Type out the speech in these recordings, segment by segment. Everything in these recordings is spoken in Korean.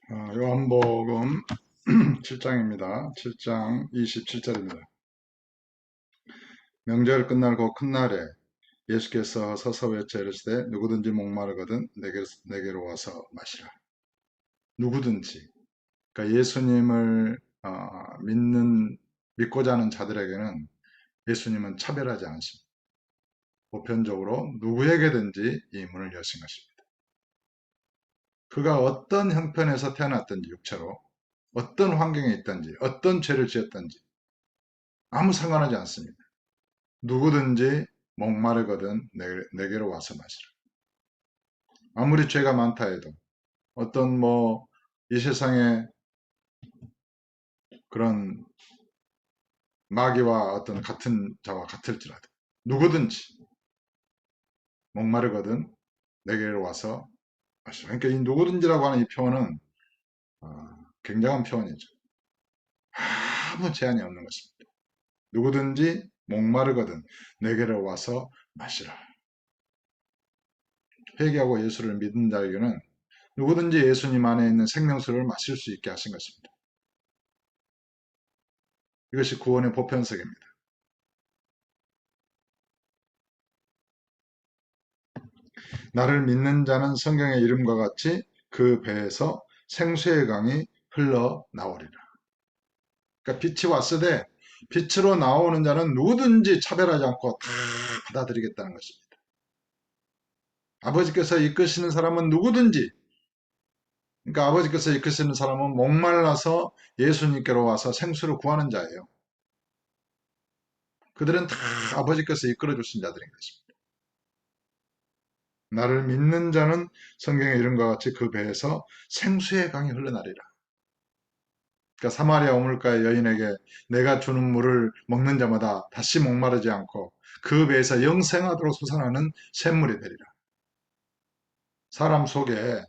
요한복음 7장입니다. 7장 27절입니다. 명절 끝날 그 큰 날에 예수께서 서서 외쳐 이르시되 누구든지 목마르거든 내게로 와서 마시라. 누구든지. 그러니까 예수님을 믿고자 하는 자들에게는 예수님은 차별하지 않으십니다. 보편적으로 누구에게든지 이 문을 여신 것입니다. 그가 어떤 형편에서 태어났든지 육체로 어떤 환경에 있든지 어떤 죄를 지었든지 아무 상관하지 않습니다. 누구든지 목마르거든 내게로 와서 마시라. 아무리 죄가 많다 해도 어떤 이 세상에 그런 마귀와 어떤 같은 자와 같을지라도 누구든지 목마르거든 내게로 와서 마시라. 그러니까 이 누구든지라고 하는 이 표현은 굉장한 표현이죠. 아무 제한이 없는 것입니다. 누구든지 목마르거든 내게로 와서 마시라. 회개하고 예수를 믿는 자에게는 누구든지 예수님 안에 있는 생명수를 마실 수 있게 하신 것입니다. 이것이 구원의 보편석입니다. 나를 믿는 자는 성경의 이름과 같이 그 배에서 생수의 강이 흘러나오리라. 그러니까 빛이 왔으되 빛으로 나오는 자는 누구든지 차별하지 않고 다 받아들이겠다는 것입니다. 아버지께서 이끄시는 사람은 누구든지, 그러니까 아버지께서 이끄시는 사람은 목말라서 예수님께로 와서 생수를 구하는 자예요. 그들은 다 아버지께서 이끌어 주신 자들인 것입니다. 나를 믿는 자는 성경의 이름과 같이 그 배에서 생수의 강이 흘러나리라. 그러니까 사마리아 우물가의 여인에게 내가 주는 물을 먹는 자마다 다시 목마르지 않고 그 배에서 영생하도록 솟아나는 샘물이 되리라. 사람 속에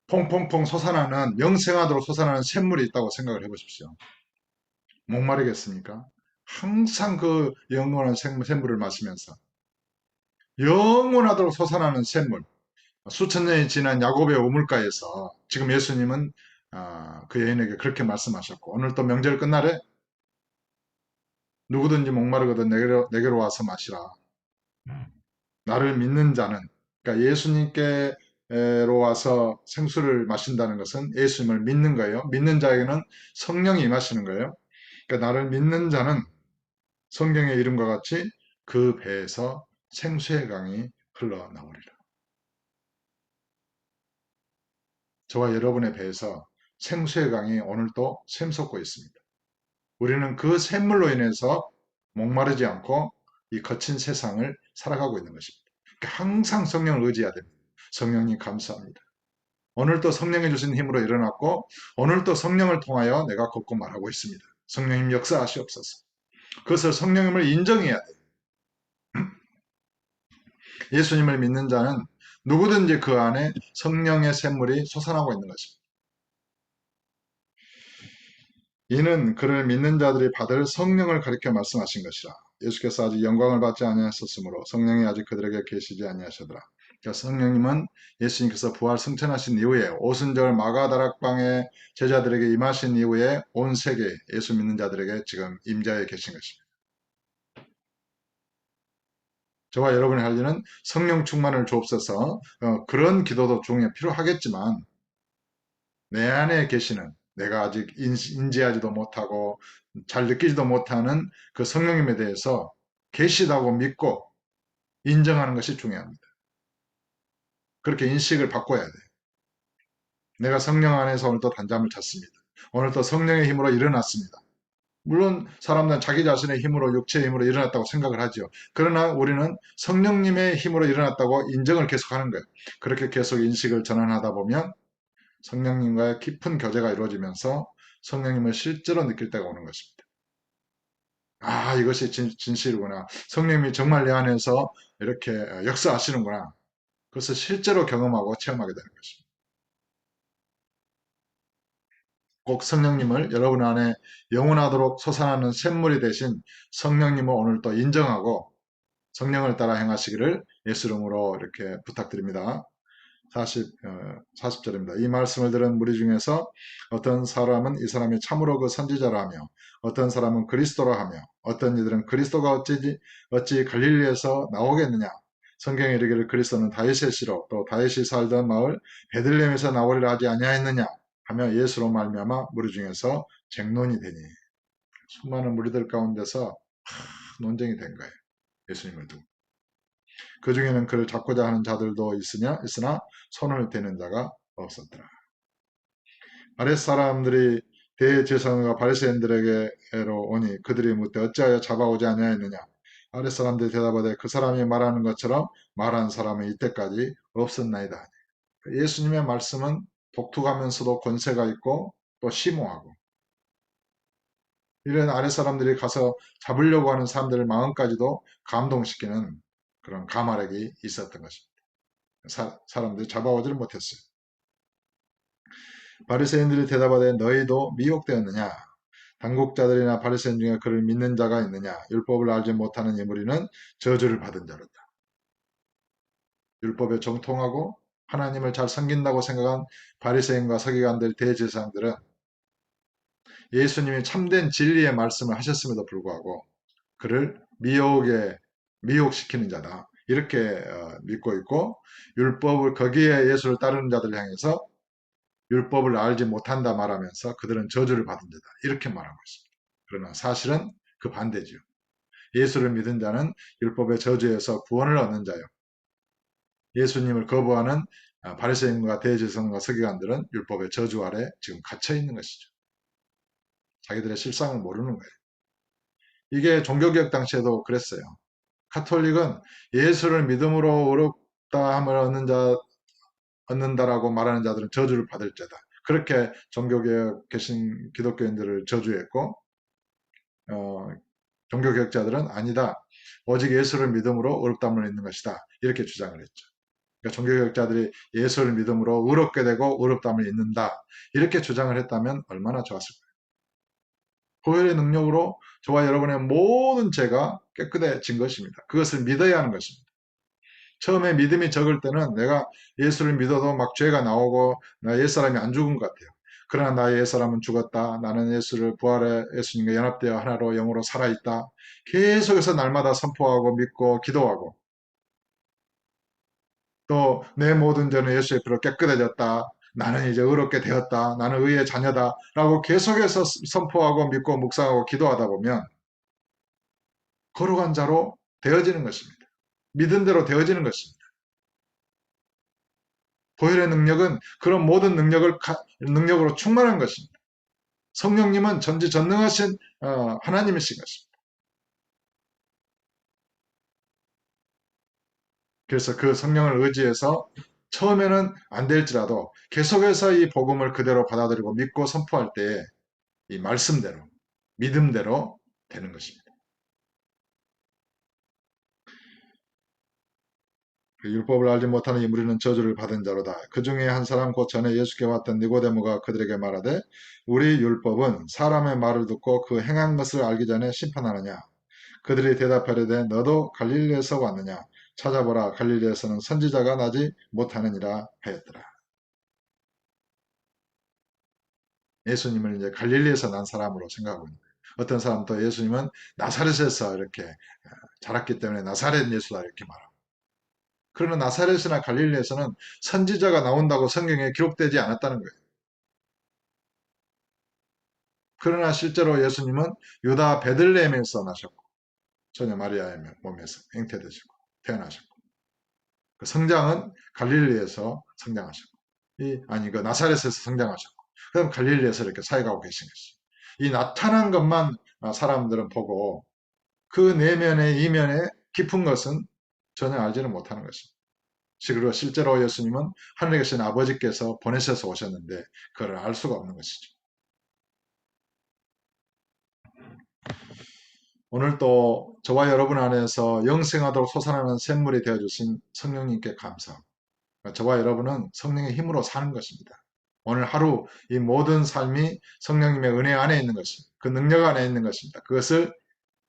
퐁퐁퐁 솟아나는 영생하도록 솟아나는 샘물이 있다고 생각을 해보십시오. 목마르겠습니까? 항상 그 영원한 샘물을 마시면서 영원하도록 솟아나는 샘물, 수천 년이 지난 야곱의 우물가에서 지금 예수님은 그 여인에게 그렇게 말씀하셨고 오늘 또 명절 끝날에 누구든지 목마르거든 내게로 와서 마시라. 나를 믿는 자는, 그러니까 예수님께로 와서 생수를 마신다는 것은 예수님을 믿는 거예요. 믿는 자에게는 성령이 임하시는 거예요. 그러니까 나를 믿는 자는 성경의 이름과 같이 그 배에서 생수의 강이 흘러나오리라. 저와 여러분의 배에서 생수의 강이 오늘도 샘솟고 있습니다. 우리는 그 샘물로 인해서 목마르지 않고 이 거친 세상을 살아가고 있는 것입니다. 그러니까 항상 성령을 의지해야 됩니다. 성령님 감사합니다. 오늘도 성령이 주신 힘으로 일어났고 오늘도 성령을 통하여 내가 걷고 말하고 있습니다. 성령님 역사하시옵소서. 그것을 성령님을 인정해야 돼요. 예수님을 믿는 자는 누구든지 그 안에 성령의 샘물이 솟아나고 있는 것입니다. 이는 그를 믿는 자들이 받을 성령을 가리켜 말씀하신 것이라. 예수께서 아직 영광을 받지 아니하셨으므로 성령이 아직 그들에게 계시지 아니하시더라. 그러니까 성령님은 예수님께서 부활 승천하신 이후에 오순절 마가다락방의 제자들에게 임하신 이후에 온 세계 예수 믿는 자들에게 지금 임자해 계신 것입니다. 저와 여러분이 할 일은 성령 충만을 주옵소서. 그런 기도도 중에 필요하겠지만 내 안에 계시는 내가 아직 인지하지도 못하고 잘 느끼지도 못하는 그 성령님에 대해서 계시다고 믿고 인정하는 것이 중요합니다. 그렇게 인식을 바꿔야 돼요. 내가 성령 안에서 오늘도 단잠을 잤습니다. 오늘도 성령의 힘으로 일어났습니다. 물론 사람들은 자기 자신의 힘으로 육체의 힘으로 일어났다고 생각을 하죠. 그러나 우리는 성령님의 힘으로 일어났다고 인정을 계속하는 거예요. 그렇게 계속 인식을 전환하다 보면 성령님과의 깊은 교제가 이루어지면서 성령님을 실제로 느낄 때가 오는 것입니다. 아, 이것이 진실이구나. 성령님이 정말 내 안에서 이렇게 역사하시는구나. 그것을 실제로 경험하고 체험하게 되는 것입니다. 꼭 성령님을 여러분 안에 영원하도록 솟아나는 샘물이 되신 성령님을 오늘 또 인정하고 성령을 따라 행하시기를 예수 이름으로 이렇게 부탁드립니다. 40절입니다. 이 말씀을 들은 무리 중에서 어떤 사람은 이 사람이 참으로 그 선지자라 하며 어떤 사람은 그리스도라 하며 어떤 이들은 그리스도가 어찌 갈릴리에서 나오겠느냐 성경에 이르기를 그리스도는 다윗의 씨로 또 다윗이 살던 마을 베들레헴에서 나오리라 하지 아니하였느냐 하며 예수로 말미암아 무리 중에서 쟁론이 되니 수많은 무리들 가운데서 논쟁이 된 거예요. 예수님을 두고. 그 중에는 그를 잡고자 하는 자들도 있으나 손을 대는 자가 없었더라. 아랫사람들이 대제사장과 바리새인들에게로 오니 그들이 묻되 어찌하여 잡아오지 아니하였느냐. 아랫사람들이 대답하되 그 사람이 말하는 것처럼 말한 사람은 이때까지 없었나이다. 예수님의 말씀은 독특하면서도 권세가 있고 또 심오하고 이런 아랫사람들이 가서 잡으려고 하는 사람들의 마음까지도 감동시키는 그런 가말력이 있었던 것입니다. 사람들이 잡아오지를 못했어요. 바리새인들이 대답하되 너희도 미혹되었느냐? 당국자들이나 바리새인 중에 그를 믿는 자가 있느냐? 율법을 알지 못하는 이 무리는 저주를 받은 자로다. 율법에 정통하고 하나님을 잘 섬긴다고 생각한 바리새인과 서기관들 대제사장들은 예수님이 참된 진리의 말씀을 하셨음에도 불구하고 그를 미혹시키는 자다. 이렇게 믿고 있고 율법을 거기에 예수를 따르는 자들 향해서 율법을 알지 못한다 말하면서 그들은 저주를 받은 자다. 이렇게 말하고 있습니다. 그러나 사실은 그 반대죠. 예수를 믿은 자는 율법의 저주에서 구원을 얻는 자요. 예수님을 거부하는 바리새인과 대제사장과 서기관들은 율법의 저주 아래 지금 갇혀 있는 것이죠. 자기들의 실상을 모르는 거예요. 이게 종교개혁 당시에도 그랬어요. 카톨릭은 예수를 믿음으로 의롭다함을 얻는다라고 말하는 자들은 저주를 받을 자다. 그렇게 종교개혁 계신 기독교인들을 저주했고 종교개혁자들은 아니다. 오직 예수를 믿음으로 의롭다함을 얻는 것이다. 이렇게 주장을 했죠. 그러니까 종교개혁자들이 예수를 믿음으로 의롭게 되고 의롭다함을 얻는다. 이렇게 주장을 했다면 얼마나 좋았을까요? 보혈의 능력으로 저와 여러분의 모든 죄가 깨끗해진 것입니다. 그것을 믿어야 하는 것입니다. 처음에 믿음이 적을 때는 내가 예수를 믿어도 막 죄가 나오고 나 옛사람이 안 죽은 것 같아요. 그러나 나의 옛사람은 죽었다. 나는 예수를 부활의 예수님과 연합되어 하나로 영으로 살아있다. 계속해서 날마다 선포하고 믿고 기도하고 또 내 모든 죄는 예수의 피로 깨끗해졌다. 나는 이제 의롭게 되었다. 나는 의의 자녀다. 라고 계속해서 선포하고 믿고 묵상하고 기도하다 보면 거룩한 자로 되어지는 것입니다. 믿은 대로 되어지는 것입니다. 보혈의 능력은 그런 모든 능력으로 충만한 것입니다. 성령님은 전지전능하신 하나님이신 것입니다. 그래서 그 성령을 의지해서 처음에는 안 될지라도 계속해서 이 복음을 그대로 받아들이고 믿고 선포할 때에 이 말씀대로 믿음대로 되는 것입니다. 그 율법을 알지 못하는 이 무리는 저주를 받은 자로다. 그 중에 한 사람 곧 전에 예수께 왔던 니고데모가 그들에게 말하되 우리 율법은 사람의 말을 듣고 그 행한 것을 알기 전에 심판하느냐. 그들이 대답하려되 너도 갈릴리에서 왔느냐. 찾아보라 갈릴리에서는 선지자가 나지 못하느니라 하였더라. 예수님을 이제 갈릴리에서 난 사람으로 생각하고 있는 거예요. 어떤 사람도 예수님은 나사렛에서 이렇게 자랐기 때문에 나사렛 예수다 이렇게 말하고 그러나 나사렛이나 갈릴리에서는 선지자가 나온다고 성경에 기록되지 않았다는 거예요. 그러나 실제로 예수님은 유다 베들레헴에서 나셨고 처녀 마리아의 몸에서 잉태되시고 태어나셨고 그 성장은 갈릴리에서 성장하셨고 그 나사렛에서 성장하셨고 그럼 갈릴리에서 이렇게 사역하고 계신 것이죠. 이 나타난 것만 사람들은 보고 그 내면의 이면의 깊은 것은 전혀 알지는 못하는 것입니다. 그리고 실제로 예수님은 하늘에 계신 아버지께서 보내셔서 오셨는데 그걸 알 수가 없는 것이죠. 오늘 또 저와 여러분 안에서 영생하도록 솟아나는 샘물이 되어주신 성령님께 감사합니다. 저와 여러분은 성령의 힘으로 사는 것입니다. 오늘 하루 이 모든 삶이 성령님의 은혜 안에 있는 것입니다. 그 능력 안에 있는 것입니다. 그것을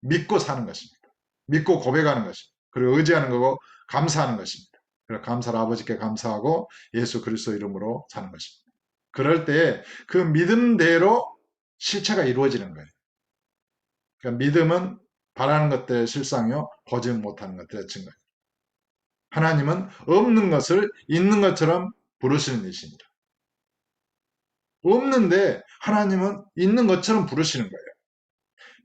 믿고 사는 것입니다. 믿고 고백하는 것입니다. 그리고 의지하는 거고 감사하는 것입니다. 그래서 감사를 아버지께 감사하고 예수 그리스도 이름으로 사는 것입니다. 그럴 때 그 믿음대로 실체가 이루어지는 거예요. 그러니까 믿음은 바라는 것들의 실상이요, 보지 못하는 것들의 증거예요. 하나님은 없는 것을 있는 것처럼 부르시는 이십니다. 없는데 하나님은 있는 것처럼 부르시는 거예요.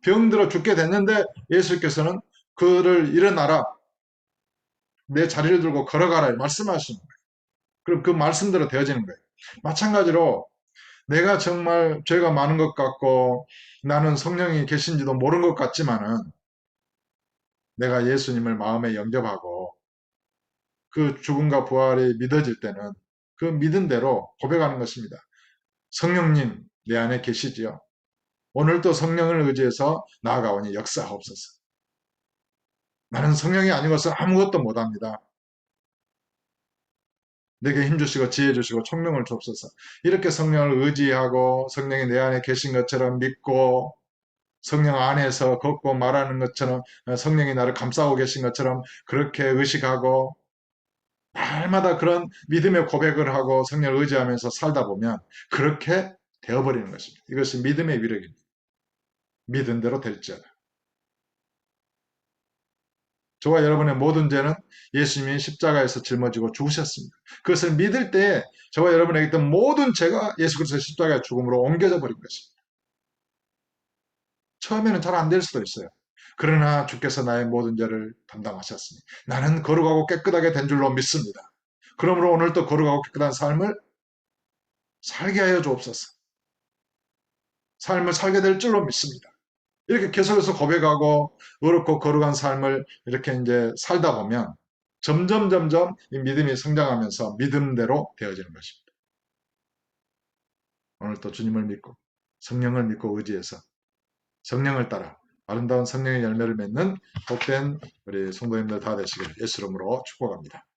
병들어 죽게 됐는데 예수께서는 그를 일어나라, 내 자리를 들고 걸어가라 말씀하시는 거예요. 그럼 그 말씀대로 되어지는 거예요. 마찬가지로 내가 정말 죄가 많은 것 같고 나는 성령이 계신지도 모르는 것 같지만은 내가 예수님을 마음에 영접하고 그 죽음과 부활이 믿어질 때는 그 믿은 대로 고백하는 것입니다. 성령님 내 안에 계시지요. 오늘도 성령을 의지해서 나아가오니 역사하옵소서. 나는 성령이 아니고서 아무것도 못합니다. 내게 힘주시고 지혜주시고 총명을 주옵소서. 이렇게 성령을 의지하고 성령이 내 안에 계신 것처럼 믿고 성령 안에서 걷고 말하는 것처럼 성령이 나를 감싸고 계신 것처럼 그렇게 의식하고 날마다 그런 믿음의 고백을 하고 성령을 의지하면서 살다 보면 그렇게 되어버리는 것입니다. 이것이 믿음의 위력입니다. 믿은 대로 될지어다. 저와 여러분의 모든 죄는 예수님이 십자가에서 짊어지고 죽으셨습니다. 그것을 믿을 때 저와 여러분에게 있던 모든 죄가 예수 그리스도의 십자가의 죽음으로 옮겨져 버린 것입니다. 처음에는 잘 안 될 수도 있어요. 그러나 주께서 나의 모든 죄를 담당하셨으니 나는 거룩하고 깨끗하게 된 줄로 믿습니다. 그러므로 오늘도 거룩하고 깨끗한 삶을 살게 하여 주옵소서. 삶을 살게 될 줄로 믿습니다. 이렇게 계속해서 고백하고 어렵고 거룩한 삶을 이렇게 이제 살다 보면 점점 이 믿음이 성장하면서 믿음대로 되어지는 것입니다. 오늘 또 주님을 믿고 성령을 믿고 의지해서 성령을 따라 아름다운 성령의 열매를 맺는 복된 우리 성도님들 다 되시길 예수 이름으로 축복합니다.